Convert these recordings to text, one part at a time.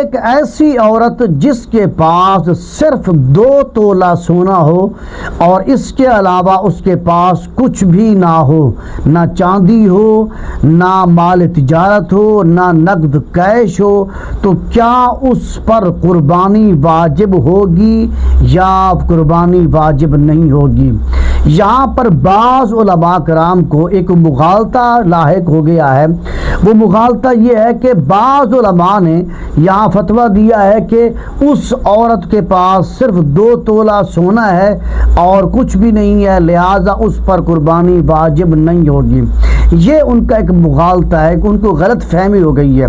ایک ایسی عورت جس کے پاس صرف 2 تولہ سونا ہو اور اس کے علاوہ اس کے پاس کچھ بھی نہ ہو، نہ چاندی ہو، نہ مال تجارت ہو، نہ نقد کیش ہو، تو کیا اس پر قربانی واجب ہوگی یا قربانی واجب نہیں ہوگی؟ یہاں پر بعض علماء کرام کو ایک مغالطہ لاحق ہو گیا ہے۔ وہ مغالطہ یہ ہے کہ بعض علماء نے یہاں فتویٰ دیا ہے کہ اس عورت کے پاس صرف 2 تولہ سونا ہے اور کچھ بھی نہیں ہے، لہٰذا اس پر قربانی واجب نہیں ہوگی۔ یہ ان کا ایک مغالطہ ہے کہ ان کو غلط فہمی ہو گئی ہے۔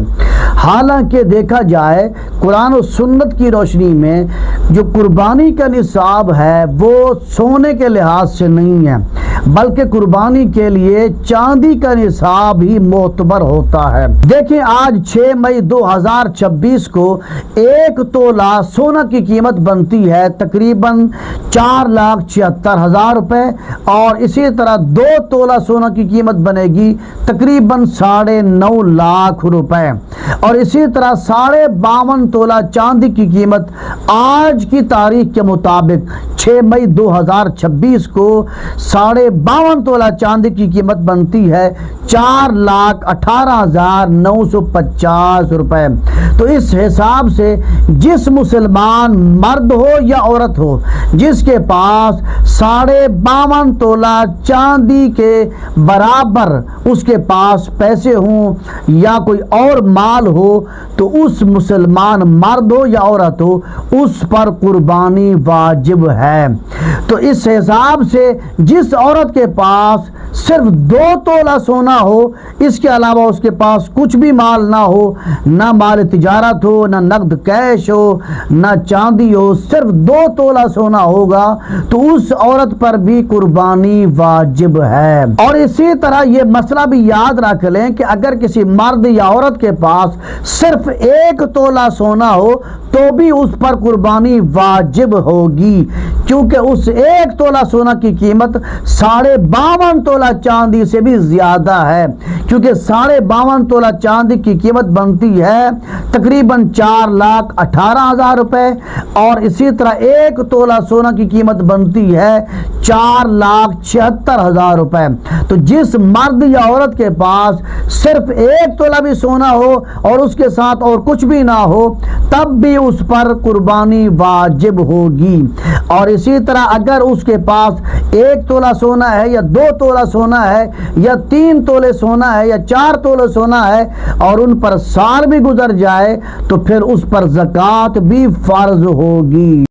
حالانکہ دیکھا جائے قرآن و سنت کی روشنی میں جو قربانی کا نصاب ہے وہ سونے کے لحاظ سے نہیں ہے، بلکہ قربانی کے لیے چاندی کا نصاب ہی معتبر ہوتا ہے۔ دیکھیں آج 6 مئی 2026 کو 1 تولہ سونا کی قیمت بنتی ہے تقریباً 4,76,000 روپے، اور اسی طرح 2 تولہ سونا کی قیمت بنے گی تقریباً 9.5 لاکھ روپے، اور اسی طرح 52.5 تولہ چاندی کی قیمت آج کی تاریخ کے مطابق 6 مئی 2026 کو 52.5 تولہ چاندی کی قیمت بنتی ہے 4,18,950 روپے۔ تو اس حساب سے جس مسلمان مرد ہو یا عورت ہو جس کے پاس 52.5 تولہ چاندی کے برابر اس کے پاس پیسے ہوں یا کوئی اور مال ہو، تو اس مسلمان مرد ہو یا عورت ہو اس پر قربانی واجب ہے۔ تو اس حساب سے جس عورت کے پاس صرف 2 تولہ سونا ہو، اس کے علاوہ اس کے پاس کچھ بھی مال نہ ہو، نہ مال تجارت ہو، نہ نقد کیش ہو، نہ چاندی ہو، صرف 2 تولہ سونا ہوگا، تو اس عورت پر بھی قربانی واجب ہے۔ اور اسی طرح یہ مسئلہ بھی یاد رکھ لیں کہ اگر کسی مرد یا عورت کے پاس صرف 1 تولہ سونا ہو تو بھی اس پر قربانی واجب ہوگی، کیونکہ اس 1 تولہ سونا کی قیمت 52.5 تولہ چاندی سے بھی زیادہ ہے، کیونکہ 52.5 تولہ چاندی کی قیمت بنتی ہے تقریباً 4,18,000 روپے، اور اسی طرح 1 تولہ سونا کی قیمت بنتی ہے 4,76,000 روپے۔ تو جس مرد یا عورت کے پاس صرف 1 تولہ بھی سونا ہو اور اس کے ساتھ اور کچھ بھی نہ ہو تب بھی اس پر قربانی واجب ہوگی۔ اور اسی طرح اگر اس کے پاس 1 تولہ سونا ہے یا 2 تولہ سونا ہے یا 3 تولے سونا ہے یا 4 تولے سونا ہے اور ان پر سال بھی گزر جائے تو پھر اس پر زکوٰۃ بھی فرض ہوگی۔